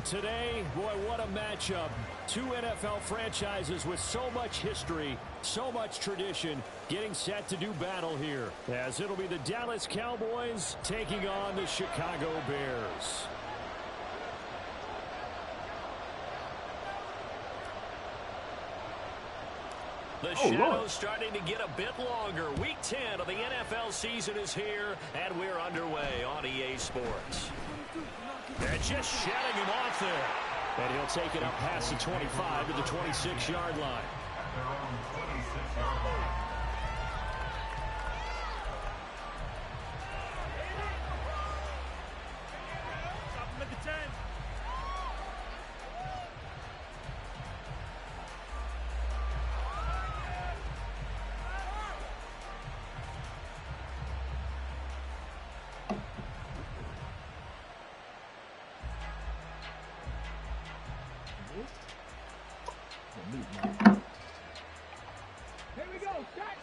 Today, boy, what a matchup. Two NFL franchises with so much history, so much tradition, getting set to do battle here, as it'll be the Dallas Cowboys taking on the Chicago Bears. The shadow's starting to get a bit longer. Week 10 of the NFL season is here, and we're underway on EA Sports. They're just shutting him off there. And he'll take it up past the 25 to the 26-yard line. Here we go, start.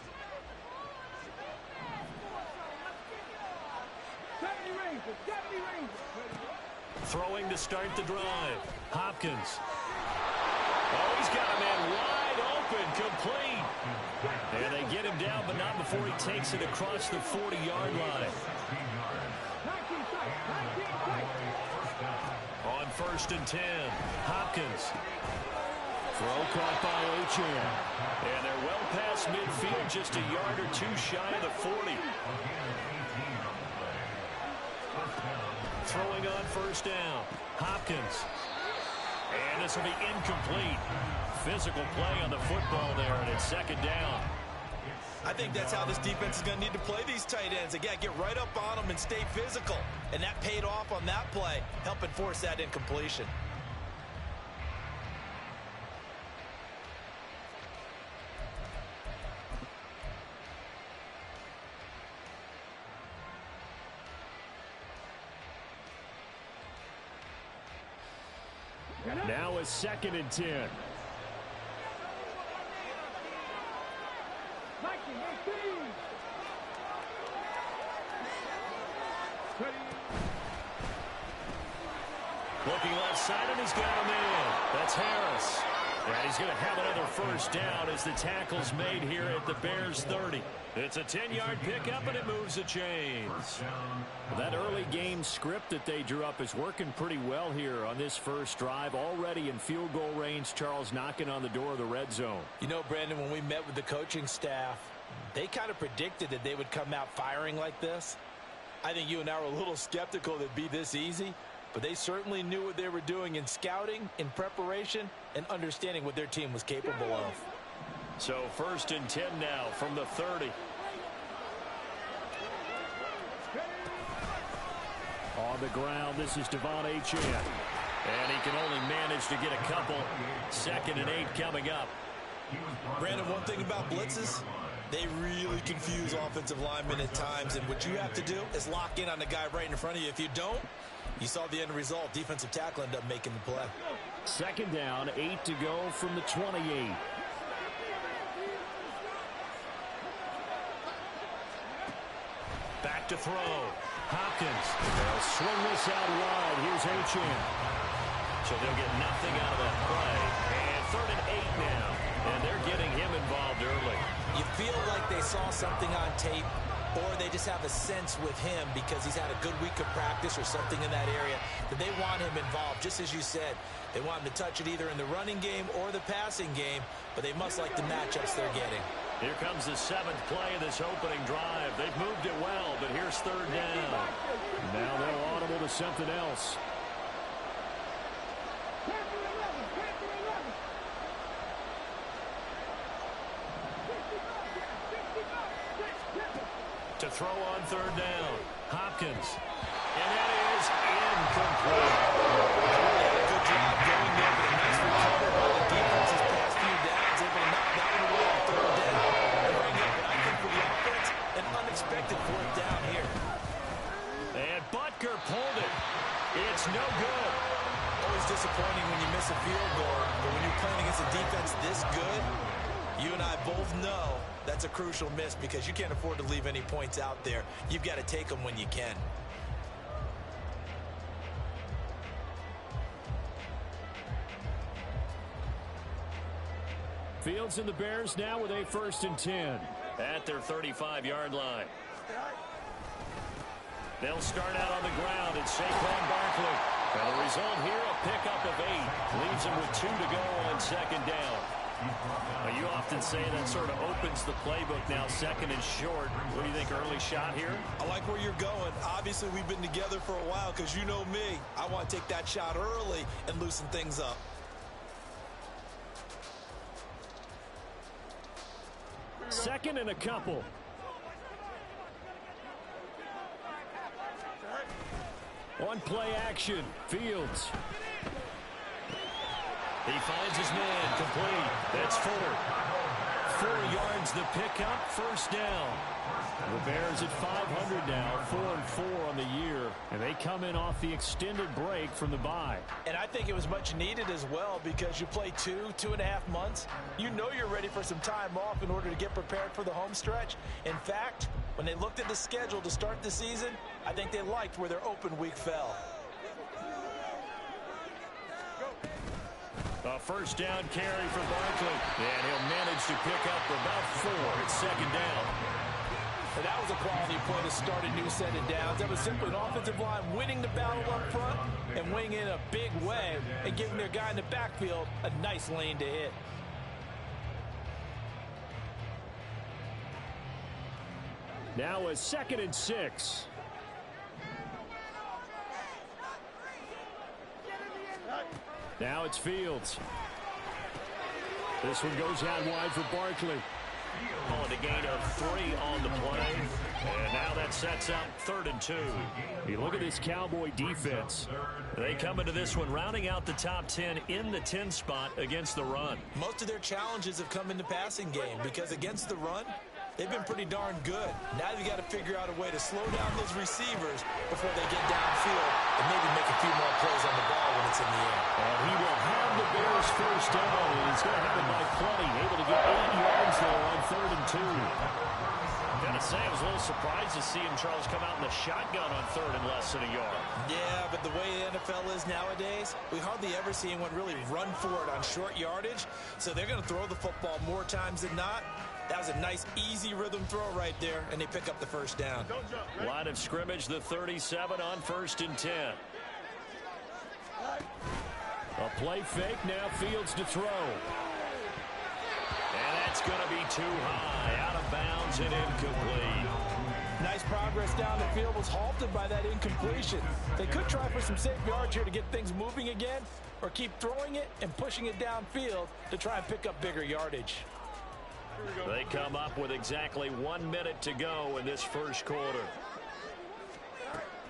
Throwing to start the drive. Hopkins. Oh, he's got a man wide open, complete. And they get him down, but not before he takes it across the 40-yard line. On 1st and 10, Hopkins. Throw caught by Achane. And they're well past midfield, just a yard or two shy of the 40. Throwing on 1st down. Hopkins. And this will be incomplete. Physical play on the football there, and it's 2nd down. I think that's how this defense is going to need to play these tight ends. They got to get right up on them and stay physical. And that paid off on that play, helping force that incompletion. Now a 2nd and 10. Looking left side, and he's got him in. That's Harris. And he's going to have another 1st down as the tackle's made here at the Bears 30. It's a 10-yard pickup, and it moves the chains. That early game script that they drew up is working pretty well here on this first drive. Already in field goal range, Charles knocking on the door of the red zone. You know, Brandon, when we met with the coaching staff, they kind of predicted that they would come out firing like this. I think you and I were a little skeptical that it'd be this easy. But they certainly knew what they were doing in scouting, in preparation, and understanding what their team was capable of. So 1st and 10 now from the 30. On the ground, this is Devon Achane. And he can only manage to get a couple. 2nd and 8 coming up. Brandon, one thing about blitzes, they really confuse offensive linemen at times. And what you have to do is lock in on the guy right in front of you. If you don't, you saw the end result. Defensive tackle ended up making the play. 2nd down, 8 to go from the 28. Back to throw. Hopkins. They'll swing this out wide. Here's Achane. So they'll get nothing out of that play. And 3rd and 8 now. And they're getting him involved early. You feel like they saw something on tape, or they just have a sense with him because he's had a good week of practice or something in that area that they want him involved. Just as you said, they want him to touch it either in the running game or the passing game, but they must like the matchups they're getting. Here comes the 7th play of this opening drive. They've moved it well, but here's 3rd down. Now they're audible to something else. To throw on 3rd down. Hopkins. And that is incomplete. Good job going there, but a nice recovery by the defense's past few downs. Able to knock that one away on 3rd down. And bring up, but I think for the offense, an unexpected 4th down here. And Butker pulled it. It's no good. Always disappointing when you miss a field goal, but when you're playing against a defense this good, you and I both know that's a crucial miss because you can't afford to leave any points out there. You've got to take them when you can. Fields and the Bears now with a 1st and 10 at their 35-yard line. They'll start out on the ground. It's Saquon Barkley. And the result here, a pickup of 8. Leaves him with 2 to go on 2nd down. You often say that sort of opens the playbook now, 2nd and short. What do you think, early shot here? I like where you're going. Obviously, we've been together for a while because you know me. I want to take that shot early and loosen things up. Second and a couple. On play action, Fields. He finds his man, complete. That's Fuller. 4 yards the pickup, 1st down. The Bears at 500 now, 4-4 on the year. And they come in off the extended break from the bye. And I think it was much needed as well because you play 2.5 months. You know you're ready for some time off in order to get prepared for the home stretch. In fact, when they looked at the schedule to start the season, I think they liked where their open week fell. A 1st down carry for Barkley. And he'll manage to pick up about 4. It's 2nd down. And that was a quality play to start a new set of downs. That was simply an offensive line winning the battle up front and winning in a big way and giving their guy in the backfield a nice lane to hit. Now a 2nd and 6. Now it's Fields. This one goes out wide for Barkley. On a gain of 3 on the play. And now that sets up 3rd and 2. You look at this Cowboy defense. They come into this one rounding out the top 10 in the 10 spot against the run. Most of their challenges have come in the passing game because against the run, they've been pretty darn good. Now they've got to figure out a way to slow down those receivers before they get downfield and maybe make a few more plays on the ball when it's in the air. And he will have the Bears 1st down, and he's going to have it by plenty. Able to get 8 yards there on 3rd and 2. Gotta say, I was a little surprised to see him, Charles, come out in the shotgun on 3rd and less than a yard. Yeah, but the way the NFL is nowadays, we hardly ever see anyone really run for it on short yardage. So they're going to throw the football more times than not. That was a nice, easy rhythm throw right there, and they pick up the 1st down. Line of scrimmage, the 37 on 1st and 10. A play fake, now Fields to throw. And that's going to be too high, out of bounds and incomplete. Nice progress down the field was halted by that incompletion. They could try for some safe yards here to get things moving again, or keep throwing it and pushing it downfield to try and pick up bigger yardage. They come up with exactly 1 minute to go in this 1st quarter.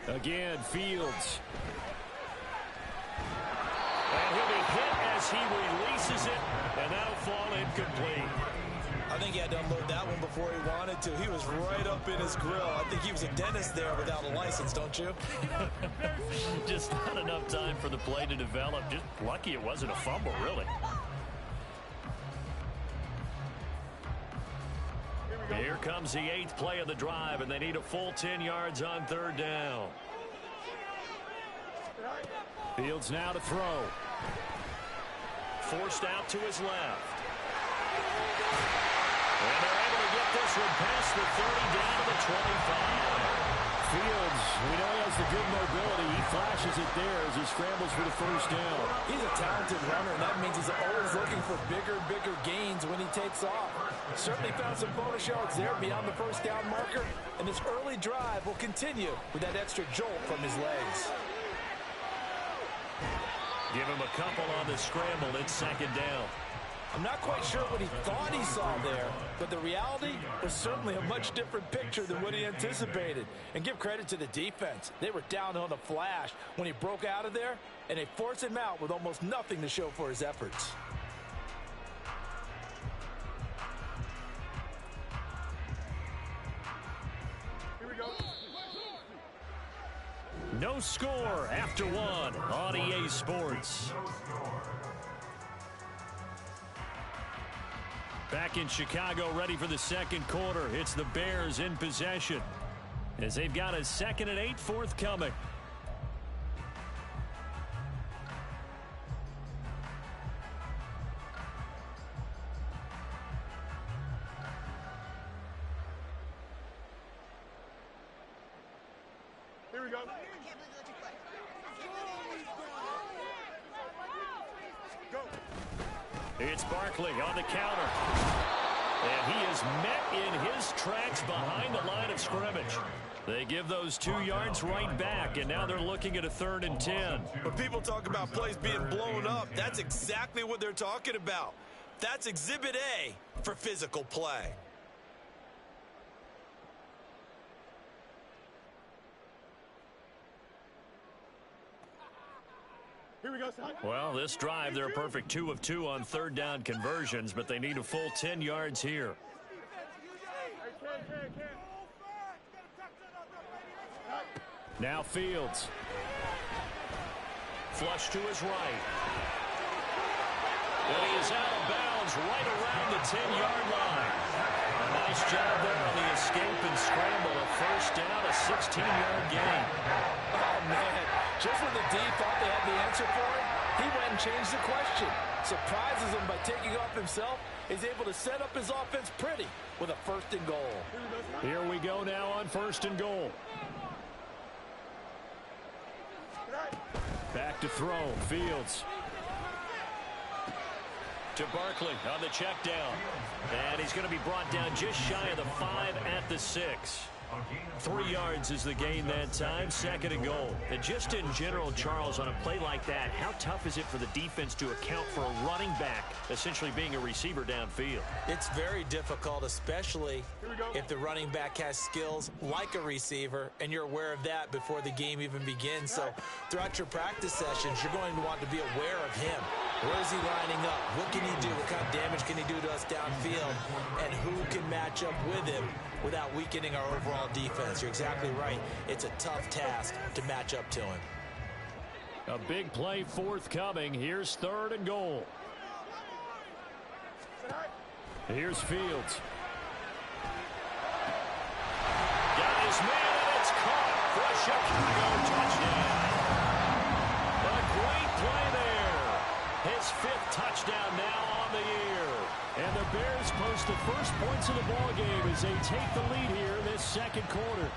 Again, Fields. And he'll be hit as he releases it, and that'll fall incomplete. I think he had to unload that one before he wanted to. He was right up in his grill. I think he was a dentist there without a license, don't you? Just not enough time for the play to develop. Just lucky it wasn't a fumble, really. Here comes the 8th play of the drive, and they need a full 10 yards on 3rd down. Fields now to throw. Forced out to his left. And they're able to get this one past the 30 down to the 25. Fields, we know he has the good mobility. He flashes it there as he scrambles for the 1st down. He's a talented runner, and that means he's always looking for bigger gains when he takes off. Certainly found some bonus yards there beyond the 1st down marker, and this early drive will continue with that extra jolt from his legs. Give him a couple on the scramble. It's 2nd down. I'm not quite sure what he thought he saw there, but the reality was certainly a much different picture than what he anticipated. And give credit to the defense. They were down on a flash when he broke out of there, and they forced him out with almost nothing to show for his efforts. No score after 1 on EA Sports. Back in Chicago, ready for the 2nd quarter. It's the Bears in possession as they've got a 2nd and 8 forthcoming. It's Barkley on the counter. And he is met in his tracks behind the line of scrimmage. They give those 2 yards right back, and now they're looking at a 3rd and 10. When people talk about plays being blown up, that's exactly what they're talking about. That's Exhibit A for physical play. Here we go, son. Well, this drive, they're a perfect 2 of 2 on 3rd down conversions, but they need a full 10 yards here. Now Fields. Flush to his right. And he is out of bounds right around the 10-yard line. Nice job there on the escape and scramble. A 1st down, a 16-yard gain. Oh, man. Just when the D thought they had the answer for it, he went and changed the question. Surprises him by taking off himself. He's able to set up his offense pretty with a 1st and goal. Here we go now on 1st and goal. Back to throw. Fields. To Barkley on the check down. And he's going to be brought down just shy of the 5 at the 6. 3 yards is the gain that time, 2nd and goal. And just in general, Charles, on a play like that, how tough is it for the defense to account for a running back essentially being a receiver downfield? It's very difficult, especially if the running back has skills like a receiver, and you're aware of that before the game even begins. So throughout your practice sessions, you're going to want to be aware of him. Where is he lining up? What can he do? What kind of damage can he do to us downfield? And who can match up with him without weakening our overall defense? You're exactly right. It's a tough task to match up to him. A big play forthcoming. Here's 3rd and goal. Here's Fields. Got his man, and it's caught for a Chicago touchdown. A great play there. His 5th touchdown now on the year. And the Bears post the first points of the ball game as they take the lead here in this 2nd quarter.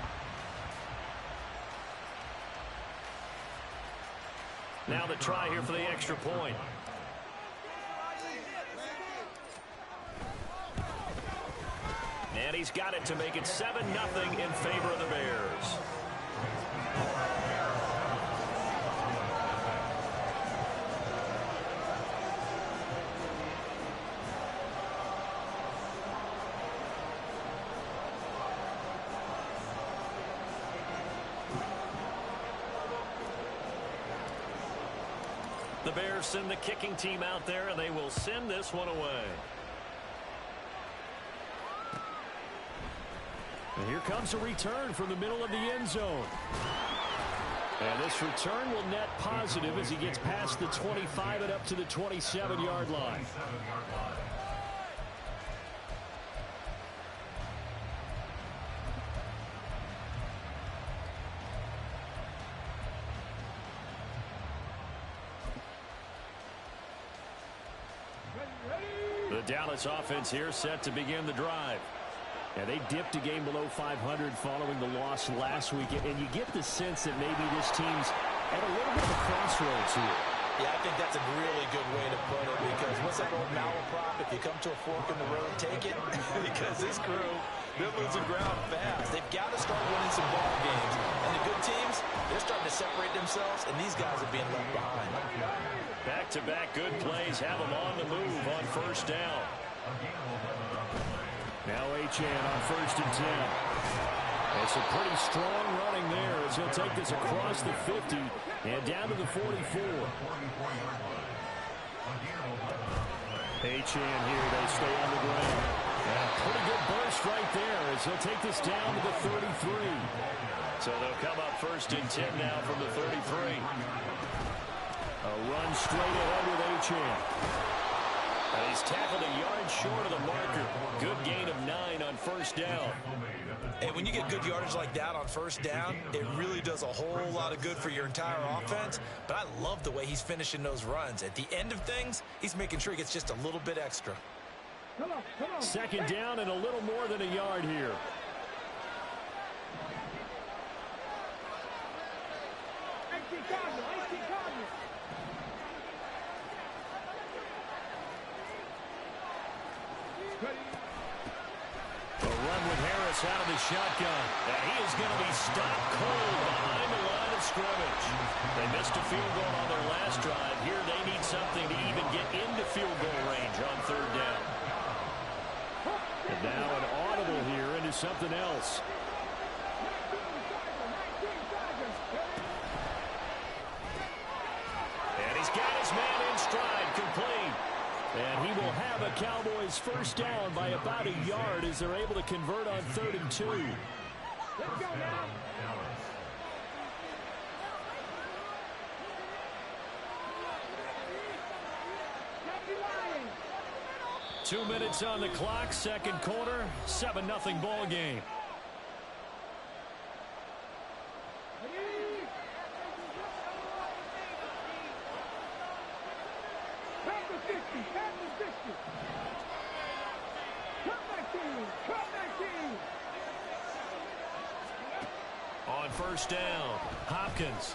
Now the try here for the extra point. And he's got it to make it 7-0 in favor of the Bears. The Bears send the kicking team out there, and they will send this one away. And here comes a return from the middle of the end zone. And this return will net positive as he gets past the 25 and up to the 27-yard line. The Dallas offense here set to begin the drive. And they dipped a game below 500 following the loss last week. And you get the sense that maybe this team's at a little bit of a crossroads here. Yeah, I think that's a really good way to put it, because what's that old malaprop? If you come to a fork in the road, take it. Because this crew, they're losing ground fast. They've got to start winning some ball games. And the good teams, they're starting to separate themselves, and these guys are being left behind. Back-to-back good plays have them on the move on 1st down. Now Achane on 1st and 10. It's a pretty strong running there as he'll take this across the 50 and down to the 44. Achane here, they stay on the ground. And a pretty good burst right there as he'll take this down to the 33. So they'll come up 1st and 10 now from the 33. A run straight ahead with Achane. And he's tackled a yard short of the marker. Good gain of 9 on 1st down. And when you get good yardage like that on 1st down, it really does a whole lot of good for your entire offense. But I love the way he's finishing those runs. At the end of things, he's making sure he gets just a little bit extra. Come on. 2nd down and a little more than a yard here. A run with Harris out of the shotgun. And he is going to be stopped cold behind the line of scrimmage. They missed a field goal on their last drive. Here they need something to even get into field goal range on third down. And now an audible here into something else. And he's got his man in stride, complete. And he will have a Cowboys first down by about a yard as they're able to convert on 3rd and 2. Let's go now. 2 minutes on the clock, second quarter, 7-0 ball game. On first down, Hopkins.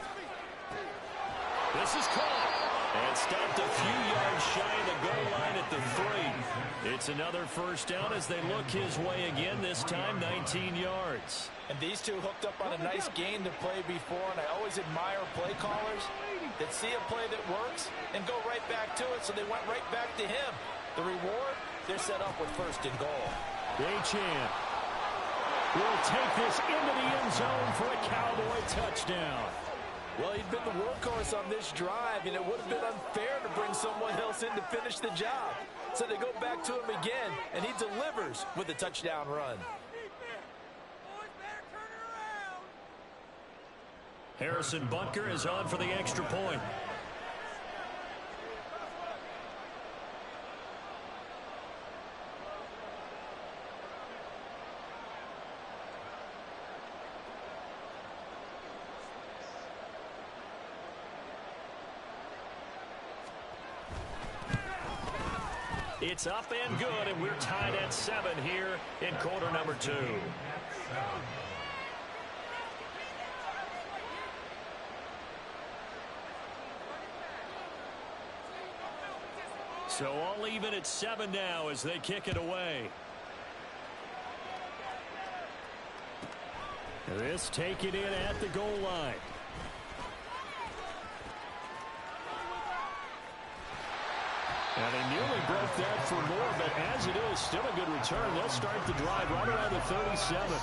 This is caught. And stopped a few yards shy of the goal line at the 3. It's another first down as they look his way again, this time 19 yards. And these two hooked up on a nice gain to play before, and I always admire play callers that see a play that works and go right back to it, so they went right back to him. The reward, they're set up with 1st and goal. Achane will take this into the end zone for a Cowboy touchdown. Well, he'd been the workhorse on this drive, and it would have been unfair to bring someone else in to finish the job. So they go back to him again, and he delivers with a touchdown run. Harrison Butker is on for the extra point. It's up and good, and we're tied at 7 here in quarter number 2. So all even at 7 now as they kick it away. This taken in at the goal line. And they nearly broke that for more, but as it is, still a good return. They'll start the drive right around the 37.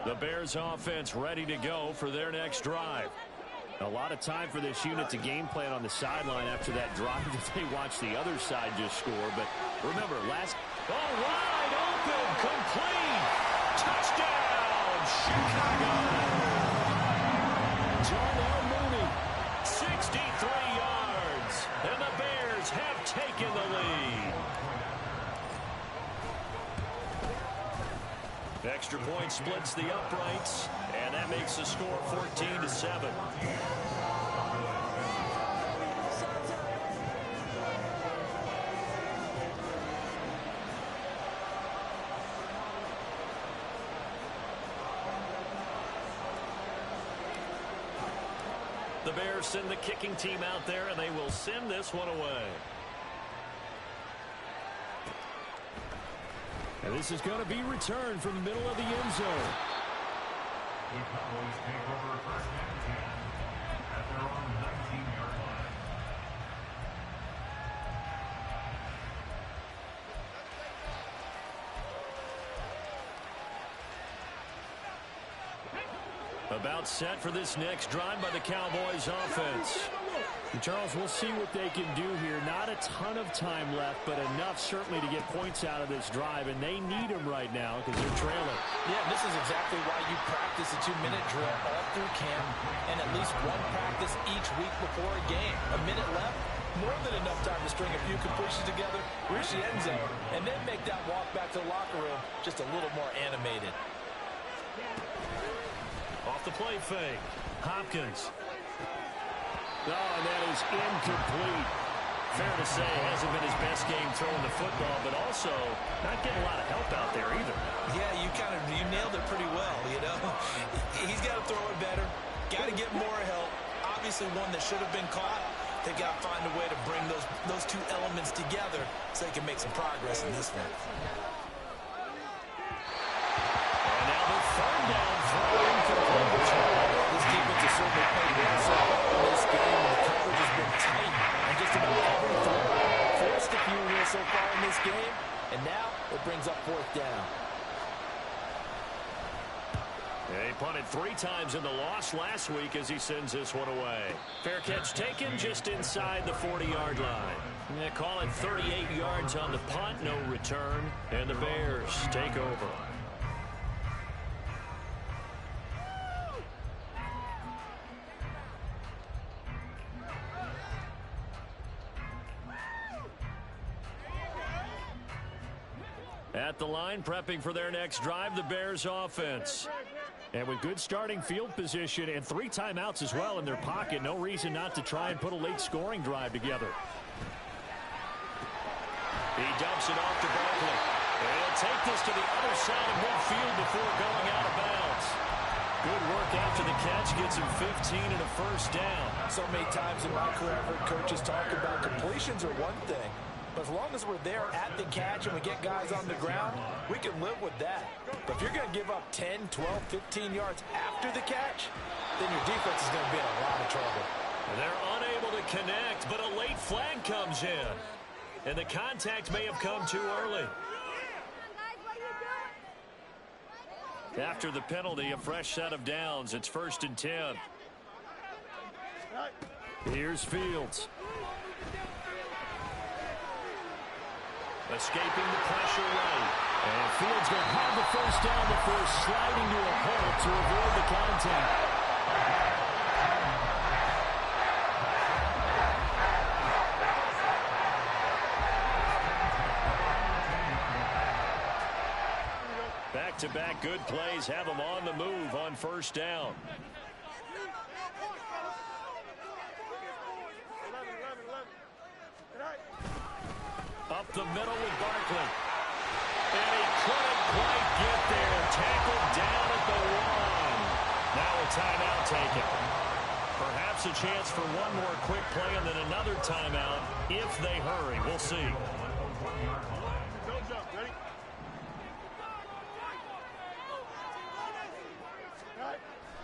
The Bears offense ready to go for their next drive. A lot of time for this unit to game plan on the sideline after that drive that they watched the other side just score. But remember, wide open, complete, touchdown, Chicago. Darnell Mooney, 63 yards, and the Bears have taken the lead. Extra point splits the uprights, and that makes the score 14-7. The Bears send the kicking team out there, and they will send this one away. And this is going to be returned from the middle of the end zone. The Cowboys take over first and 10 at their own 19-yard line. About set for this next drive by the Cowboys offense. And Charles, we'll see what they can do here. Not a ton of time left, but enough certainly to get points out of this drive, and they need them right now because they're trailing. Yeah, this is exactly why you practice a 2-minute drill all through camp and at least one practice each week before a game. A minute left, more than enough time to string a few completions together, reach the end zone, and then make that walk back to the locker room just a little more animated. Off the play fake, Hopkins. Oh, and that is incomplete. Fair to say, hasn't been his best game throwing the football, but also not getting a lot of help out there either. Yeah, you nailed it pretty well, you know. He's got to throw it better, got to get more help. Obviously one that should have been caught. They've got to find a way to bring those two elements together so they can make some progress in this one. And now the third down throw incomplete. This defense has certainly played well so far in this game, and the coverage has been tight on just about every throw. Forced a few here so far in this game, and now it brings up fourth down. He punted 3 times in the loss last week as he sends this one away. Fair catch taken just inside the 40-yard line. They call it 38 yards on the punt, no return, and the Bears take over. At the line, prepping for their next drive, the Bears offense. And with good starting field position and 3 timeouts as well in their pocket, no reason not to try and put a late scoring drive together. He dumps it off to Barkley. And he'll take this to the other side of midfield before going out of bounds. Good work after the catch, gets him 15 and a first down. So many times in my career, I've heard coaches talk about completions are one thing. But as long as we're there at the catch and we get guys on the ground, we can live with that. But if you're going to give up 10, 12, 15 yards after the catch, then your defense is going to be in a lot of trouble. And they're unable to connect, but a late flag comes in. And the contact may have come too early. After the penalty, a fresh set of downs. It's 1st and 10. Here's Fields. Escaping the pressure right. And Fields will have the first down before sliding to a hole to avoid the contact. Back-to-back good plays have them on the move on first down. Up the middle with Barkley. And he couldn't quite get there. Tackled down at the 1. Now a timeout taken. Perhaps a chance for one more quick play and then another timeout if they hurry. We'll see.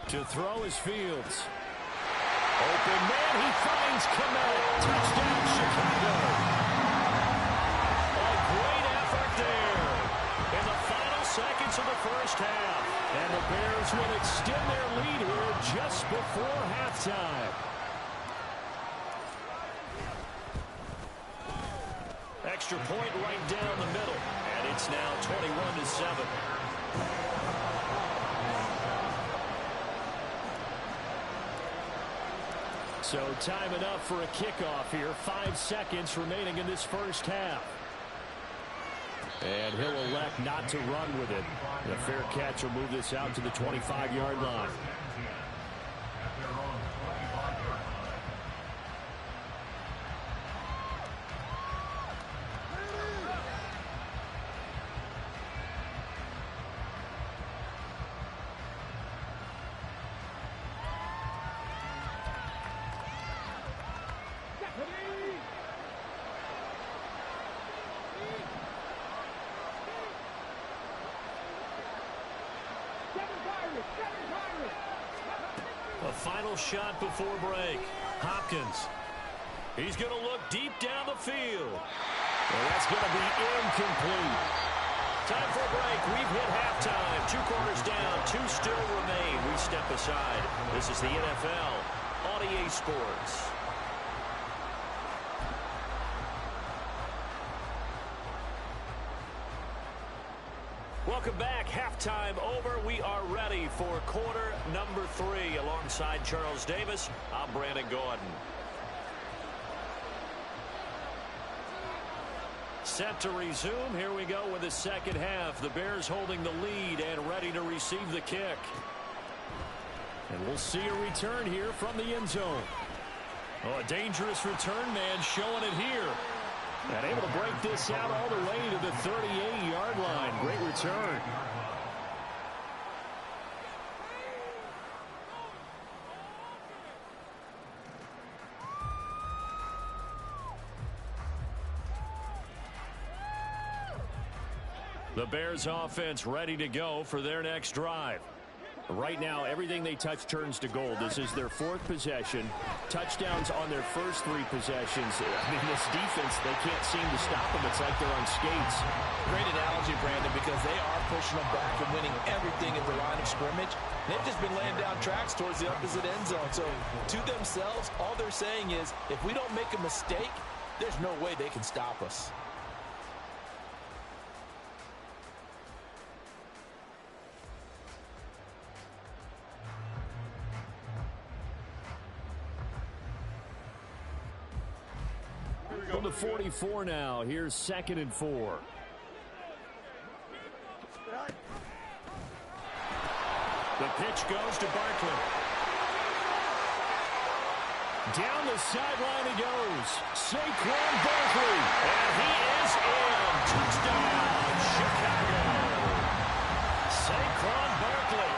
To throw is Fields. Open man, he finds Kamara. Touchdown, Chicago. A great effort there in the final seconds of the first half. And the Bears will extend their lead here just before halftime. Extra point right down the middle. And it's now 21-7. So time enough for a kickoff here. 5 seconds remaining in this first half. And he'll elect not to run with it. The fair catch will move this out to the 25-yard line. A final shot before break. Hopkins. He's going to look deep down the field. Well, that's going to be incomplete. Time for a break. We've hit halftime. 2 quarters down. 2 still remain. We step aside. This is the NFL on EA Sports. Welcome back. Halftime over. We are ready for quarter number 3. Alongside Charles Davis, I'm Brandon Gordon. Set to resume. Here we go with the second half. The Bears holding the lead and ready to receive the kick. And we'll see a return here from the end zone. Oh, a dangerous return man showing it here. And able to break this out all the way to the 38-yard line. Great return. The Bears offense ready to go for their next drive. Right now, everything they touch turns to gold. This is their 4th possession. Touchdowns on their first 3 possessions. I mean, this defense, they can't seem to stop them. It's like they're on skates. Great analogy, Brandon, because they are pushing them back and winning everything at the line of scrimmage. They've just been laying down tracks towards the opposite end zone. So, to themselves, all they're saying is, if we don't make a mistake, there's no way they can stop us. From the 44 now, here's 2nd and 4. The pitch goes to Barkley. Down the sideline he goes. Saquon Barkley. And he is in. Touchdown, Chicago. Saquon Barkley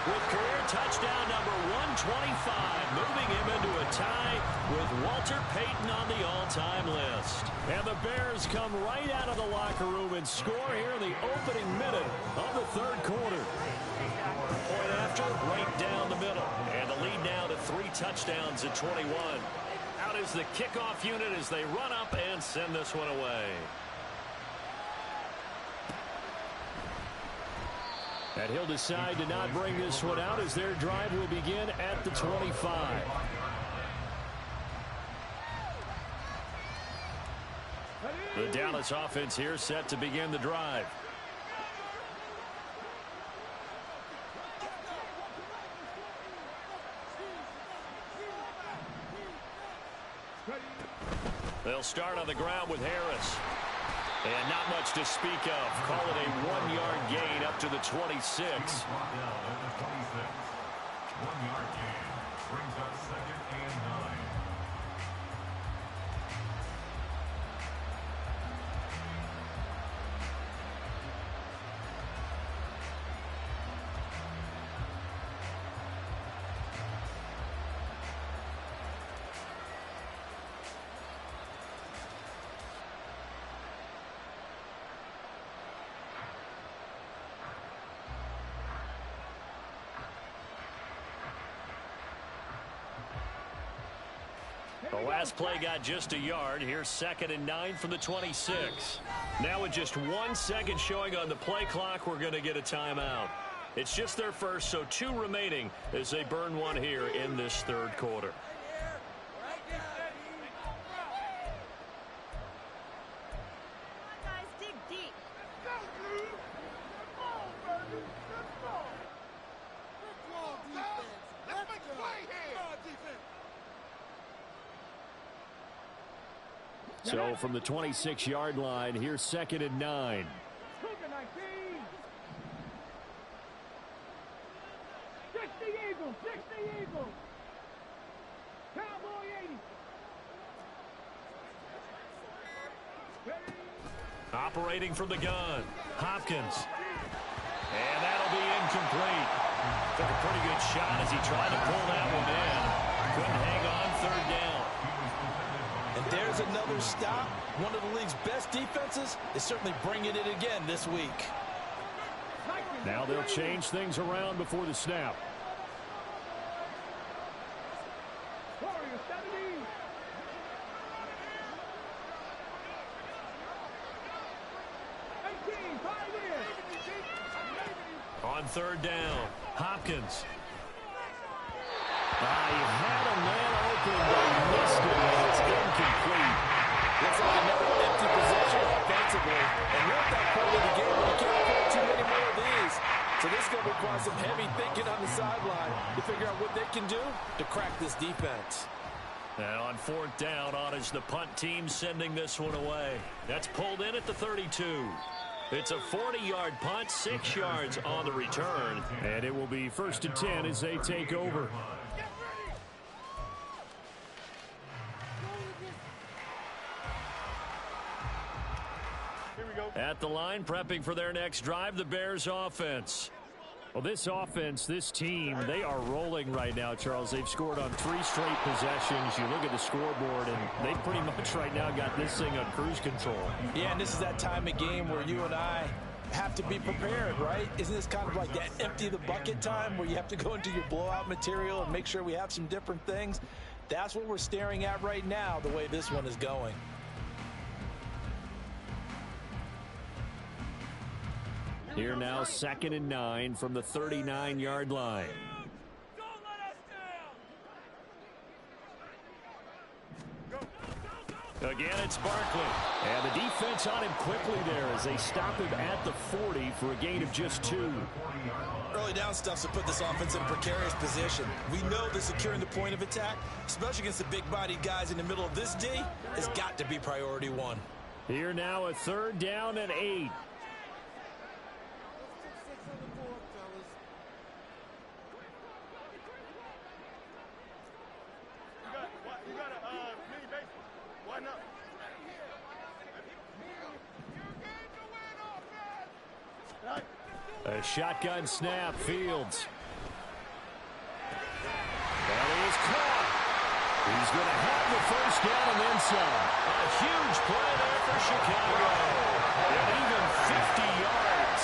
with career touchdown number 125, moving him into a tie with Walter Payton on the all-time list. And the Bears come right out of the locker room and score here in the opening minute of the 3rd quarter. Point after, right down the middle. And the lead now to 3 touchdowns at 21. Out is the kickoff unit as they run up and send this one away. And he'll decide to not bring this one out as their drive will begin at the 25. The Dallas offense here set to begin the drive. They'll start on the ground with Harris. And not much to speak of. Call it a 1-yard gain up to the 26. Brought down at the 26. 1-yard gain brings up 2nd and 9. The last play got just a yard. Here's 2nd and 9 from the 26. Now with just 1 second showing on the play clock, we're going to get a timeout. It's just their first, so 2 remaining as they burn one here in this 3rd quarter. So from the 26-yard line, here's 2nd and 9. 60 Eagles, 60 Eagles. Cowboy 80. Operating from the gun, Hopkins. And that'll be incomplete. Took a pretty good shot as he tried to pull that one in. Couldn't hang on, 3rd down. And there's another stop. One of the league's best defenses is certainly bringing it again this week. Now they'll change things around before the snap. On 3rd down, Hopkins. He had a man open, but he missed it, and it's incomplete. Looks like another empty possession offensively. And we're at that point of the game where you can't afford too many more of these. So this is going to require some heavy thinking on the sideline to figure out what they can do to crack this defense. And on 4th down, on is the punt team sending this one away. That's pulled in at the 32. It's a 40-yard punt, 6 yards on the return. And it will be 1st and 10 as they take over. At the line, prepping for their next drive, the Bears offense. Well, this offense, this team, they are rolling right now, Charles. They've scored on 3 straight possessions. You look at the scoreboard, and they pretty much right now got this thing on cruise control. Yeah, and this is that time of game where you and I have to be prepared, right? Isn't this kind of like that empty the bucket time where you have to go into your blowout material and make sure we have some different things? That's what we're staring at right now, the way this one is going. Here now, 2nd and 9 from the 39-yard line. Again, it's Barkley. And the defense on him quickly there as they stop him at the 40 for a gain of just 2. Early down stuff to put this offense in a precarious position. We know that securing the point of attack, especially against the big-bodied guys in the middle of this D, has got to be priority 1. Here now, a 3rd down and 8. A shotgun snap, Fields. That is caught. He's going to have the 1st down and then some. A huge play there for Chicago. And even 50 yards.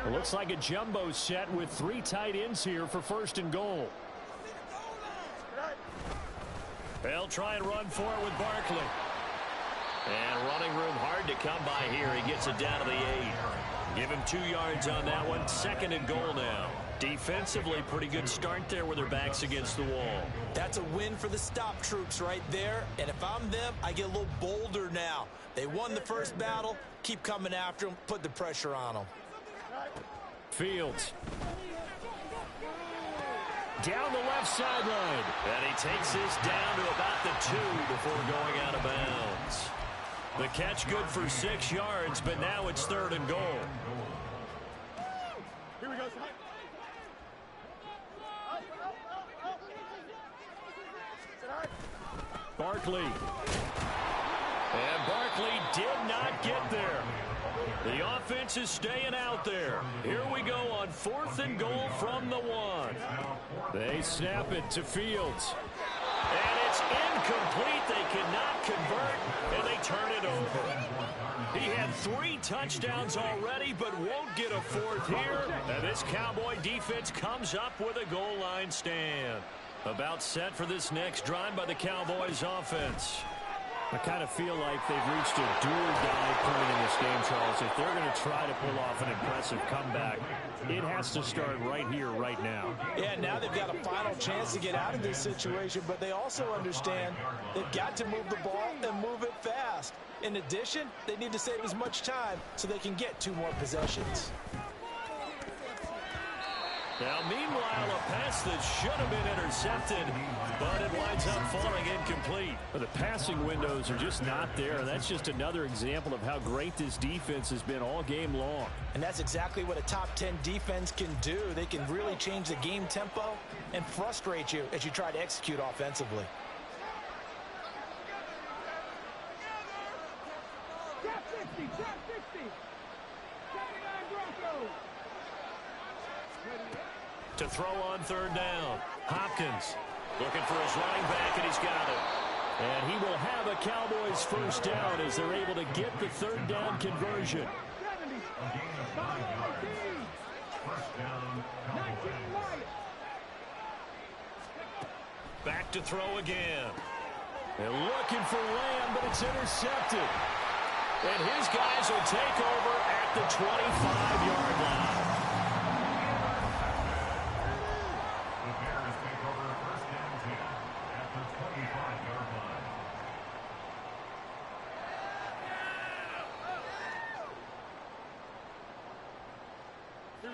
It looks like a jumbo set with 3 tight ends here for 1st and goal. They'll try and run for it with Barkley. And running room hard to come by here. He gets it down to the 8. Give him 2 yards on that one. 2nd and goal now. Defensively, pretty good start there with their backs against the wall. That's a win for the stop troops right there. And if I'm them, I get a little bolder now. They won the first battle. Keep coming after them. Put the pressure on them. Fields. Down the left sideline. And he takes this down to about the 2 before going out of bounds. The catch good for 6 yards, but now it's 3rd and goal. Here we go. Barkley. And Barkley did not get there. The offense is staying out there. Here we go on 4th and goal from the 1. They snap it to Fields. And it's incomplete. They cannot convert, and they turn it over. He had 3 touchdowns already, but won't get a 4th here. And this Cowboy defense comes up with a goal line stand. About set for this next drive by the Cowboys offense. I kind of feel like they've reached a do-or-die point in this game, Charles. If they're going to try to pull off an impressive comeback, it has to start right here, right now. Yeah, now they've got a final chance to get out of this situation, but they also understand they've got to move the ball and move it fast. In addition, they need to save as much time so they can get 2 more possessions. Now, meanwhile, a pass that should have been intercepted, but it winds up falling incomplete. But the passing windows are just not there. That's just another example of how great this defense has been all game long. And that's exactly what a top 10 defense can do. They can really change the game tempo and frustrate you as you try to execute offensively. Trap 60, trap 60. 79 Broncos. To throw on 3rd down. Hopkins looking for his running back, and he's got it. And he will have a Cowboys 1st down as they're able to get the 3rd down conversion. 70. Follow 18. 19 Wyatt. Back to throw again. They're looking for Lamb, but it's intercepted. And his guys will take over at the 25-yard line.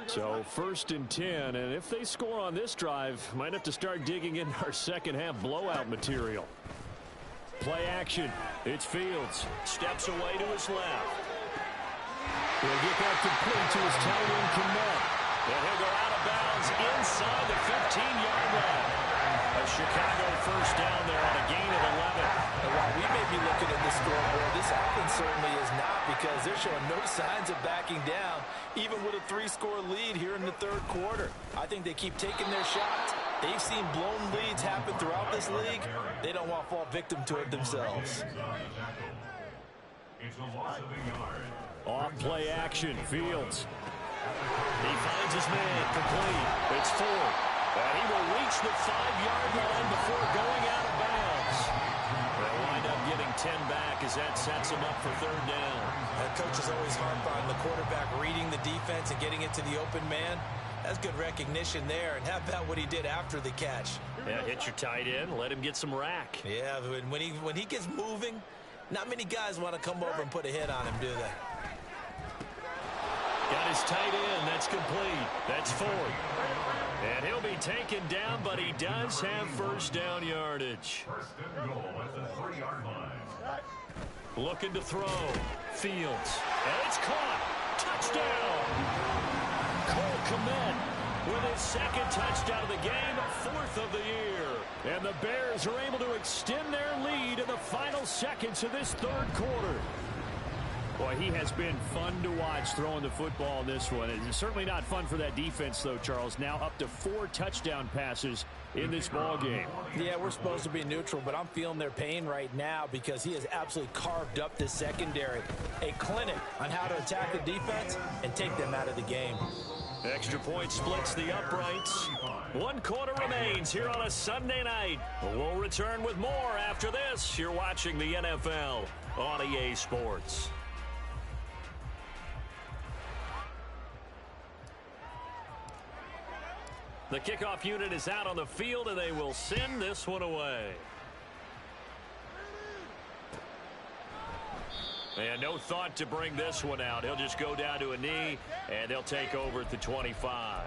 So 1st and 10, and if they score on this drive, might have to start digging into our second half blowout material. Play action. It's Fields. Steps away to his left. He'll get that complete to his tight end, Connect. signs of backing down, even with a 3-score lead here in the third quarter. I think they keep taking their shots. They've seen blown leads happen throughout this league. They don't want to fall victim to it themselves. It's a loss of a yard. Off play action, Fields. He finds his man, complete. It's 4. And he will reach the 5-yard line before going out of bounds. They'll wind up getting 10 back as that sets him up for third down. That coach is always harped on the quarterback reading the defense and getting it to the open man. That's good recognition there. And how about what he did after the catch? Yeah, hit your tight end, let him get some rack. Yeah, when he gets moving, not many guys want to come over and put a hit on him, do they? Got his tight end. That's complete. That's 4. And he'll be taken down, but he does have first down yardage. First and goal at the 3-yard line. Looking to throw. Fields. And it's caught. Touchdown. Cole Kmet with his second touchdown of the game, 4th of the year. And the Bears are able to extend their lead in the final seconds of this third quarter. Boy, he has been fun to watch throwing the football in this one. It's certainly not fun for that defense, though, Charles. Now up to 4 touchdown passes in this ball game. Yeah, we're supposed to be neutral, but I'm feeling their pain right now because he has absolutely carved up this secondary. A clinic on how to attack the defense and take them out of the game. Extra point splits the uprights. 1 quarter remains here on a Sunday night. We'll return with more after this. You're watching the NFL on EA Sports. The kickoff unit is out on the field, and they will send this one away. And no thought to bring this one out. He'll just go down to a knee, and they'll take over at the 25.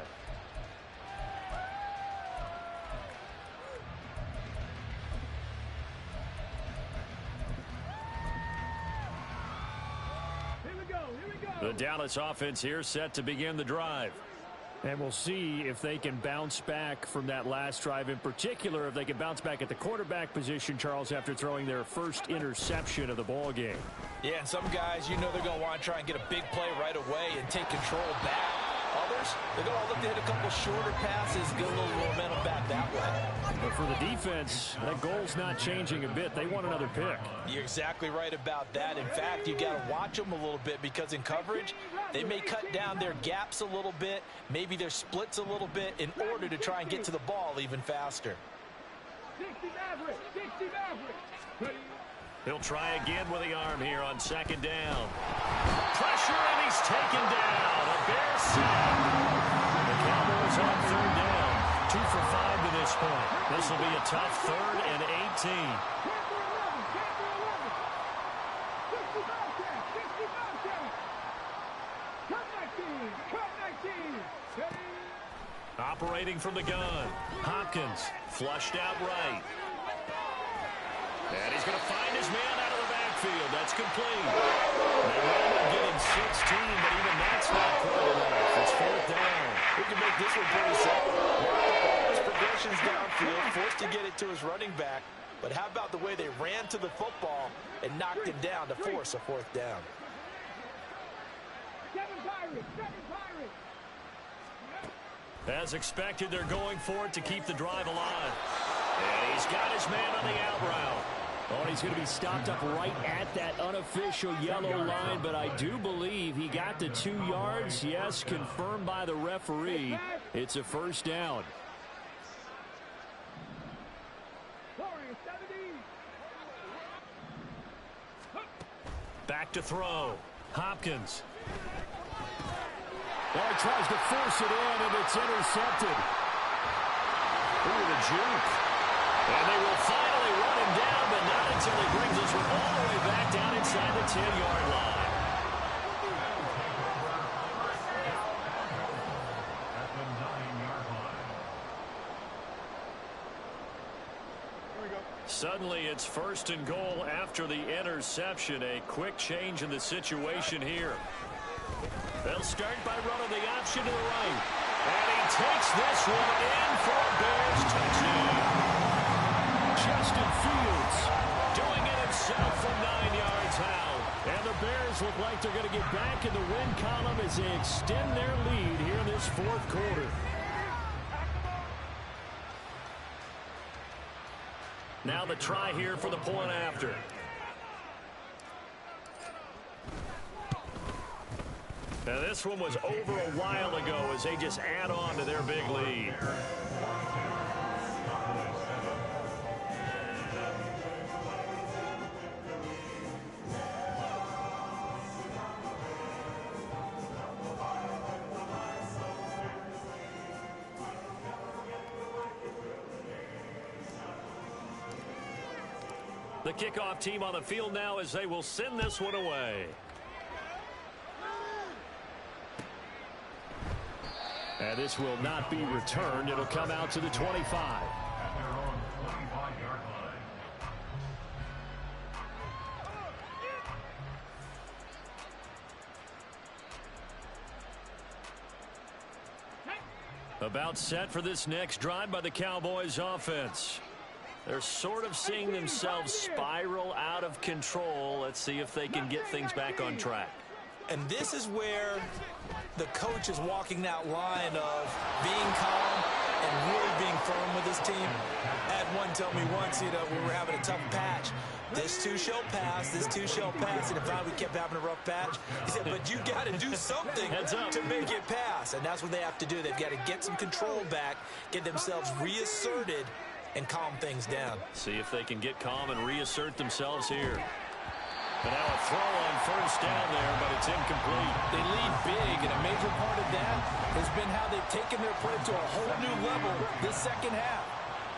Here we go. The Dallas offense here set to begin the drive. And we'll see if they can bounce back from that last drive, in particular if they can bounce back at the quarterback position, Charles, after throwing their first interception of the ball game. Yeah, and some guys, you know they're going to want to try and get a big play right away and take control back. Others, they're going to look to hit a couple shorter passes, get a little momentum back that way. But for the defense, that goal's not changing a bit. They want another pick. You're exactly right about that. In fact, you got to watch them a little bit because in coverage, they may cut down their gaps a little bit, maybe their splits a little bit in order to try and get to the ball even faster. 60 Maverick. He'll try again with the arm here on second down. Pressure, and he's taken down. A Bears sack. The Cowboys on third down. 2 for 5 to this point. This will be a tough 3rd and 18. Operating from the gun. Hopkins flushed out right. And he's going to find his man out of the backfield. That's complete. They wound up getting 16, but even that's not quite enough. It's 4th down. We can make this one pretty simple. Walked up all his progressions downfield, forced to get it to his running back. But how about the way they ran to the football and knocked him down to force a 4th down? 7 Pirates. As expected, they're going for it to keep the drive alive. And he's got his man on the out route. Oh, he's going to be stopped up right at that unofficial yellow line, but I do believe he got the 2 yards. Yes, confirmed by the referee. It's a 1st down. Back to throw. Hopkins. Well, he tries to force it in, and it's intercepted. Ooh, the juke. And they will finally run him down, but not until he brings us all the way back down inside the 10-yard line. At the 9-yard line. Suddenly, it's 1st and goal after the interception. A quick change in the situation here. They'll start by running the option to the right. And he takes this one in for a Bears touchdown. Justin Fields doing it himself from 9 yards out. And the Bears look like they're going to get back in the win column as they extend their lead here in this fourth quarter. Now the try here for the point after. Now this one was over a while ago as they just add on to their big lead. The kickoff team on the field now as they will send this one away. And this will not be returned. It'll come out to the 25. At their own 25-yard line. About set for this next drive by the Cowboys offense. They're sort of seeing themselves spiral out of control. Let's see if they can get things back on track. And this is where the coach is walking that line of being calm and really being firm with his team. I had one tell me once, we were having a tough patch. This too shall pass, this too shall pass. And if we kept having a rough patch, he said, but you got to do something to make it pass. And that's what they have to do. They've got to get some control back, get themselves reasserted, and calm things down. See if they can get calm and reassert themselves here. But now a throw on first down there, but it's incomplete. They lead big, and a major part of that has been how they've taken their play to a whole new level this second half.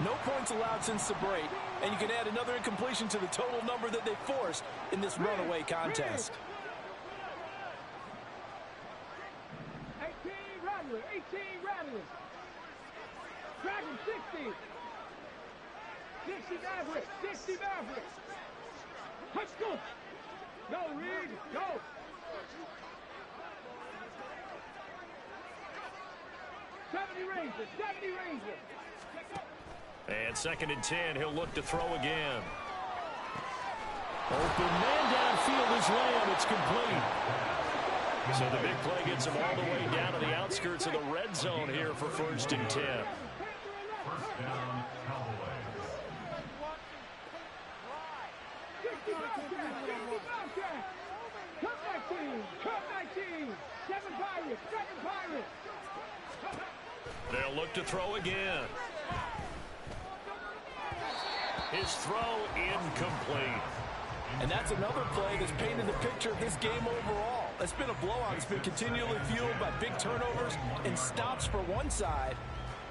No points allowed since the break, and you can add another incompletion to the total number that they forced in this runaway contest. 18 Rattlers, 18 Rattlers. Dragon 60. 60 Mavericks, 60 Mavericks. Let's go. Go, Reed, go. Rangers, 70 Rangers. And 2nd and 10, he'll look to throw again. Open man downfield is Lamb. It's complete. So the big play gets him all the way down to the outskirts of the red zone here for 1st and 10. First down, Cowboys. Cut 19. 7 Pirates, 7 Pirates. They'll look to throw again. His throw incomplete. And that's another play that's painted the picture of this game overall. It's been a blowout. It's been continually fueled by big turnovers and stops for one side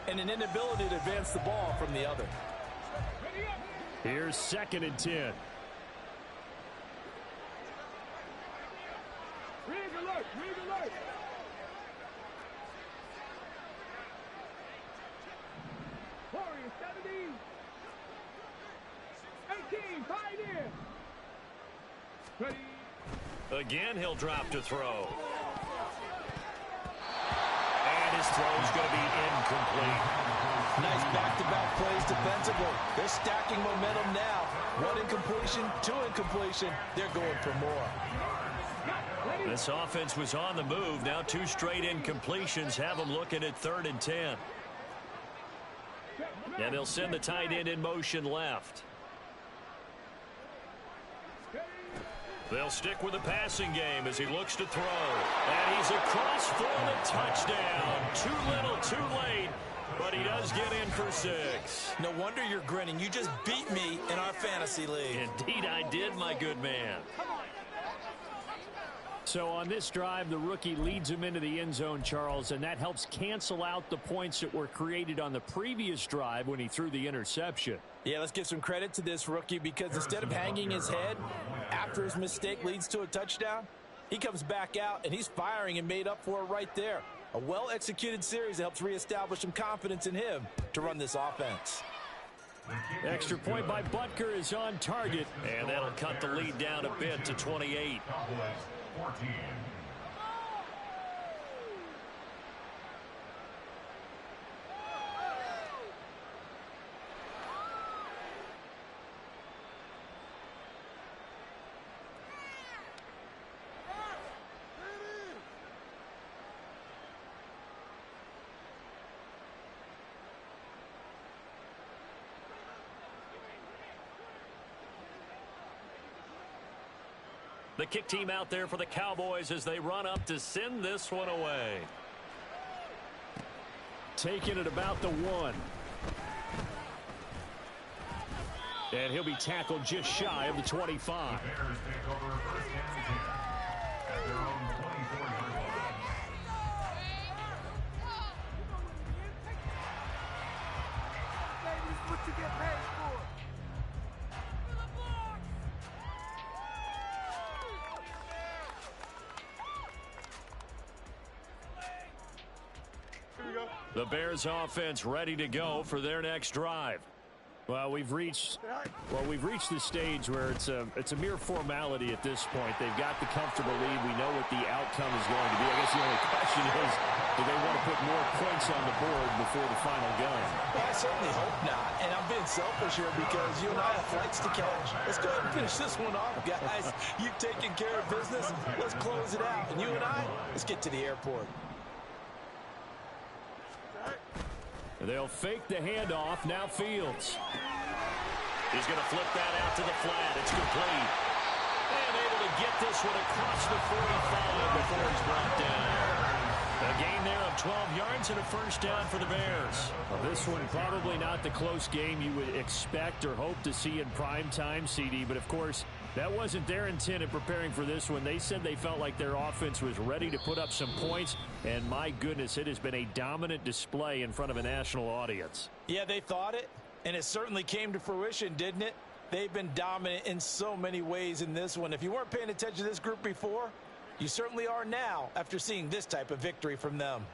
and an inability to advance the ball from the other. Here's 2nd and 10. Rig alert, rig alert. Warriors 70. 18, Pioneer. Ready. Again, he'll drop to throw. And his throw's going to be incomplete. Nice back-to-back plays defensively. They're stacking momentum now. 1 incompletion, 2 incompletion. They're going for more. This offense was on the move. Now 2 straight incompletions have them looking at 3rd and 10. And they'll send the tight end in motion left. They'll stick with the passing game as he looks to throw. And he's across for the touchdown. Too little, too late. But he does get in for 6. No wonder you're grinning. You just beat me in our fantasy league. Indeed I did, my good man. So on this drive, the rookie leads him into the end zone, Charles, and that helps cancel out the points that were created on the previous drive when he threw the interception. Yeah, let's give some credit to this rookie because instead of hanging his head after his mistake leads to a touchdown, he comes back out and he's firing and made up for it right there. A well-executed series that helps reestablish some confidence in him to run this offense. Extra point by Butker is on target. And that'll cut the lead down a bit to 28. Cowboys 14. The kick team out there for the Cowboys as they run up to send this one away. Taking it about the 1. And he'll be tackled just shy of the 25. The Bears take over first down and 10 at their own 24-yard line. This is what you get paid for. The Bears offense ready to go for their next drive. Well, we've reached the stage where it's a mere formality at this point. They've got the comfortable lead. We know what the outcome is going to be. I guess the only question is, do they want to put more points on the board before the final gun? Well, I certainly hope not. And I'm being selfish here because you and I have flights to catch. Let's go ahead and finish this one off, guys. You've taken care of business. Let's close it out. And you and I, let's get to the airport. They'll fake the handoff. Now Fields. He's going to flip that out to the flat. It's complete. And able to get this one across the 45 before he's brought down. A gain there of 12 yards and a first down for the Bears. Well, this one probably not the close game you would expect or hope to see in prime time, CD. But, of course, that wasn't their intent in preparing for this one. They said they felt like their offense was ready to put up some points. And, my goodness, it has been a dominant display in front of a national audience. Yeah, they thought it, and it certainly came to fruition, didn't it? They've been dominant in so many ways in this one. If you weren't paying attention to this group before, you certainly are now after seeing this type of victory from them.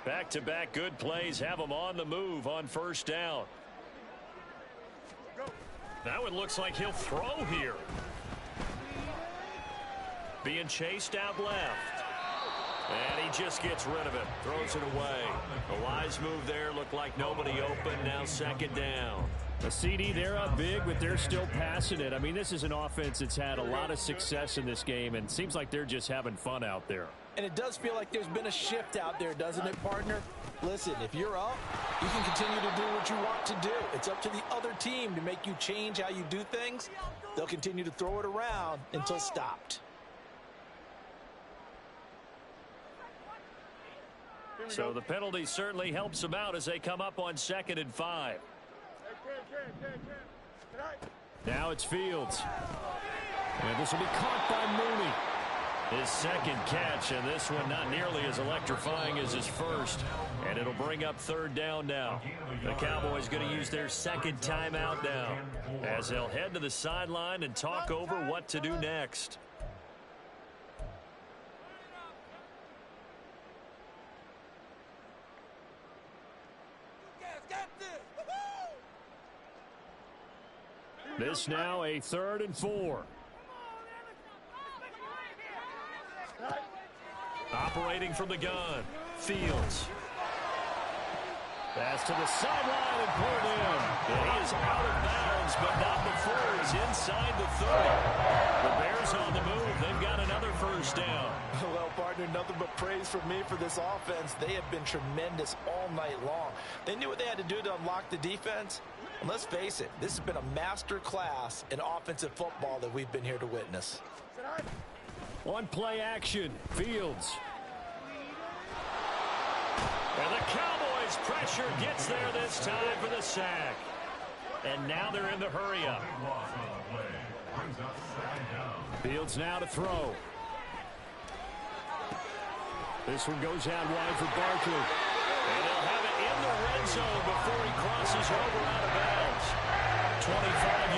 Back-to-back good plays have them on the move on first down. Now it looks like he'll throw here. Being chased out left. And he just gets rid of it. Throws it away. A wise move there. Looked like nobody open. Now second down. The CD, they're up big, but they're still passing it. I mean, this is an offense that's had a lot of success in this game, and it seems like they're just having fun out there. And it does feel like there's been a shift out there, doesn't it, partner? Listen, if you're up, you can continue to do what you want to do. It's up to the other team to make you change how you do things. They'll continue to throw it around until stopped. So the penalty certainly helps them out as they come up on 2nd and 5. Now it's Fields. And this will be caught by Mooney. His second catch, and this one not nearly as electrifying as his first. And it'll bring up 3rd down now. The Cowboys going to use their second timeout now as they'll head to the sideline and talk over what to do next. This now a 3rd and 4. Operating from the gun, Fields. Pass to the sideline and pulled in. And he is out of bounds, but not before he's inside the 30. The Bears on the move. They've got another first down. Well, partner, nothing but praise from me for this offense. They have been tremendous all night long. They knew what they had to do to unlock the defense. And let's face it, this has been a master class in offensive football that we've been here to witness. On play action, Fields. And the Cowboys pressure gets there this time for the sack. And now they're in the hurry up. Fields now to throw. This one goes out wide for Barkley. And they'll have it in the red zone before he crosses over out of bounds. 25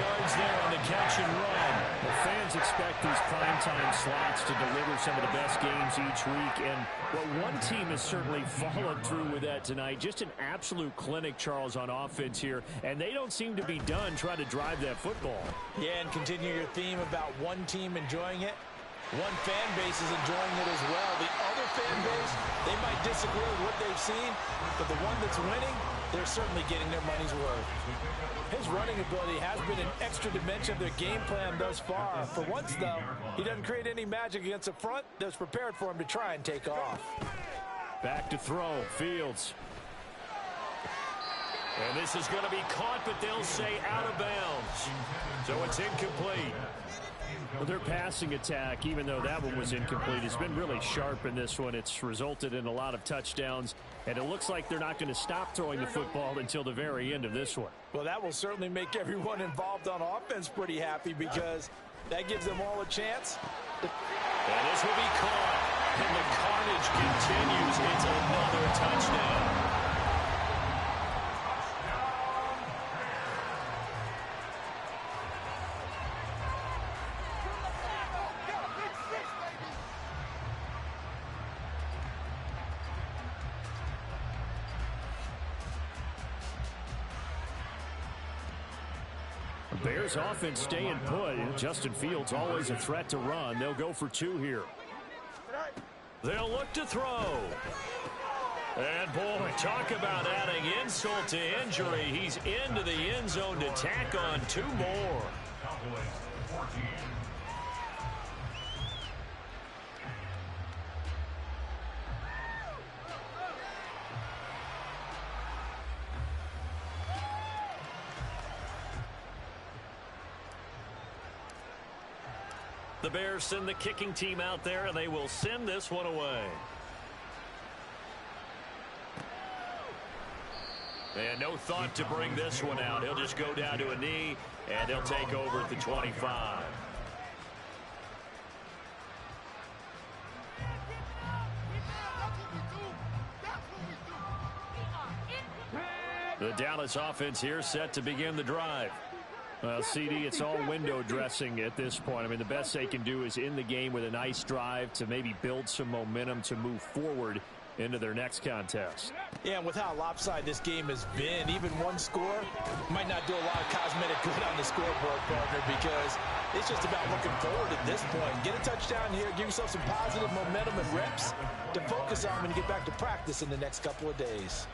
yards there on the catch and run. The fans expect these primetime slots to deliver some of the best games each week. And well, one team has certainly followed through with that tonight. Just an absolute clinic, Charles, on offense here. And they don't seem to be done trying to drive that football. Yeah, and continue your theme about one team enjoying it. One fan base is enjoying it as well. The other fan base, they might disagree with what they've seen, but the one that's winning, they're certainly getting their money's worth. His running ability has been an extra dimension of their game plan thus far. For once, though, he doesn't create any magic against the front that's prepared for him to try and take off. Back to throw, Fields. And this is going to be caught, but they'll say out of bounds. So it's incomplete. Well, their passing attack, even though that one was incomplete, has been really sharp in this one. It's resulted in a lot of touchdowns, and it looks like they're not going to stop throwing the football until the very end of this one. Well, that will certainly make everyone involved on offense pretty happy because that gives them all a chance. And this will be caught. And the carnage continues. It's another touchdown. Bears offense staying put. Justin Fields always a threat to run. They'll go for 2 here. They'll look to throw. And boy, talk about adding insult to injury. He's into the end zone to tack on 2 more. Cowboys 14. The Bears send the kicking team out there, and they will send this one away. And no thought to bring this one out. He'll just go down to a knee, and he'll take over at the 25. The Dallas offense here set to begin the drive. Well, CD, it's all window dressing at this point. I mean, the best they can do is in the game with a nice drive to maybe build some momentum to move forward into their next contest. Yeah, and with how lopsided this game has been, even one score might not do a lot of cosmetic good on the scoreboard, partner, because it's just about looking forward at this point. Get a touchdown here, give yourself some positive momentum and reps to focus on when you get back to practice in the next couple of days.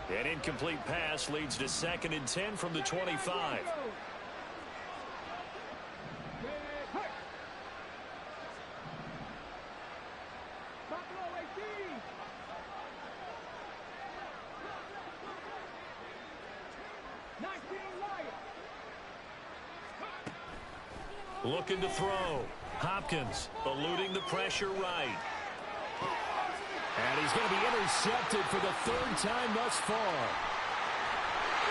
An incomplete pass leads to 2nd and 10 from the 25. Looking to throw. Hopkins eluding the pressure right. And he's going to be intercepted for the 3rd time thus far.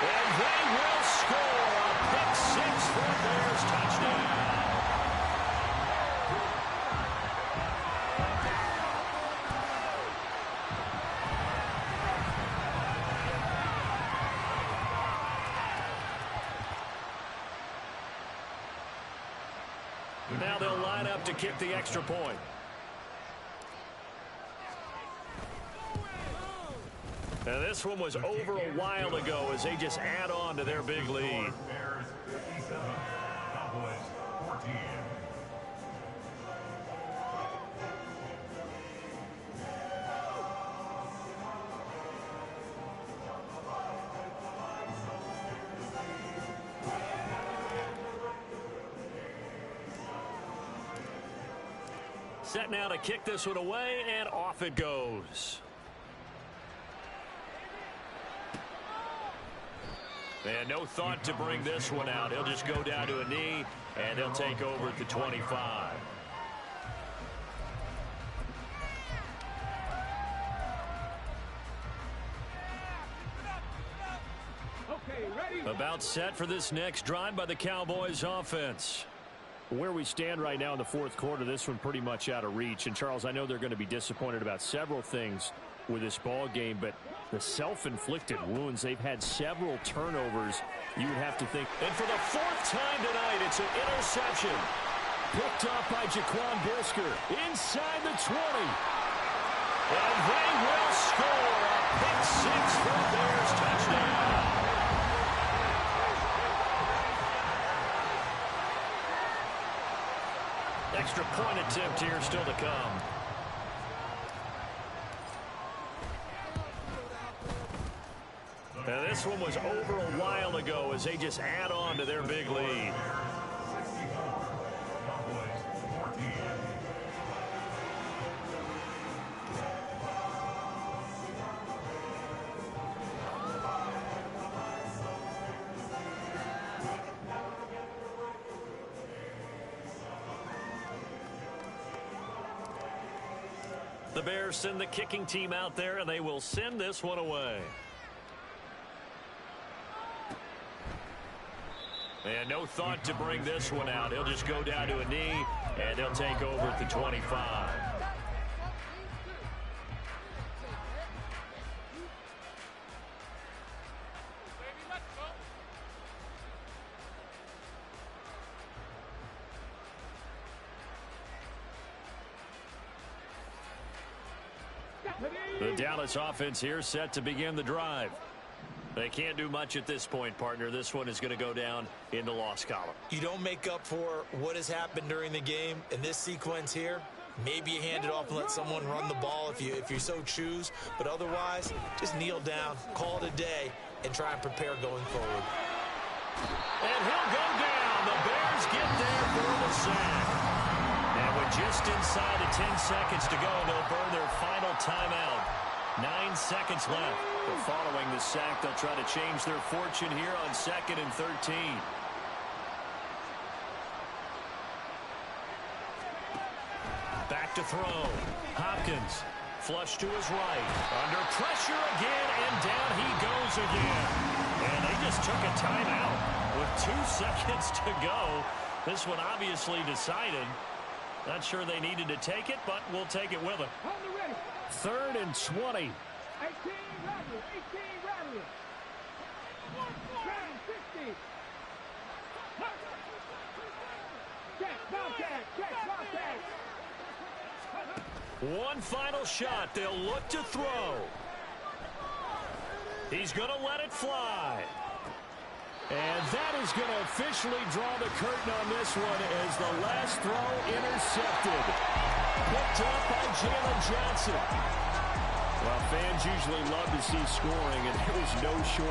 And they will score a pick 6 for a Bears touchdown. Now they'll line up to kick the extra point. Now this one was over a while ago as they just add on to their big lead. Bears 57. Cowboys 14. Set now to kick this one away, and off it goes. And no thought to bring this one out. He'll just go down to a knee, and he'll take over at the 25. About set for this next drive by the Cowboys offense. Where we stand right now in the 4th quarter, this one pretty much out of reach. And, Charles, I know they're going to be disappointed about several things with this ball game, but the self-inflicted wounds, they've had several turnovers. You would have to think. And for the 4th time tonight, it's an interception. Picked up by Jaquan Brisker inside the 20. And they will score a pick 6 for a Bears touchdown. Extra point attempt here still to come. Now this one was over a while ago as they just add on to their big lead. Cowboys 14. The Bears send the kicking team out there, and they will send this one away. And no thought to bring this one out. He'll just go down to a knee, and he'll take over at the 25. The Dallas offense here set to begin the drive. They can't do much at this point, partner. This one is going to go down in the loss column. You don't make up for what has happened during the game in this sequence here. Maybe you hand it off and let someone run the ball if you so choose. But otherwise, just kneel down, call it a day, and try and prepare going forward. And he'll go down. The Bears get there for the sack. And with just inside of 10 seconds to go, they'll burn their final timeout. 9 seconds left. But following the sack, they'll try to change their fortune here on 2nd and 13. Back to throw. Hopkins. Flush to his right. Under pressure again, and down he goes again. And they just took a timeout with 2 seconds to go. This one obviously decided. Not sure they needed to take it, but we'll take it with them. 3rd and 20. 18 Rattler, 18 Rattler. 50. One final shot. They'll look to throw. He's going to let it fly. And that is going to officially draw the curtain on this one as the last throw intercepted. Picked up by Jalen Johnson. Well, fans usually love to see scoring, and there was no short.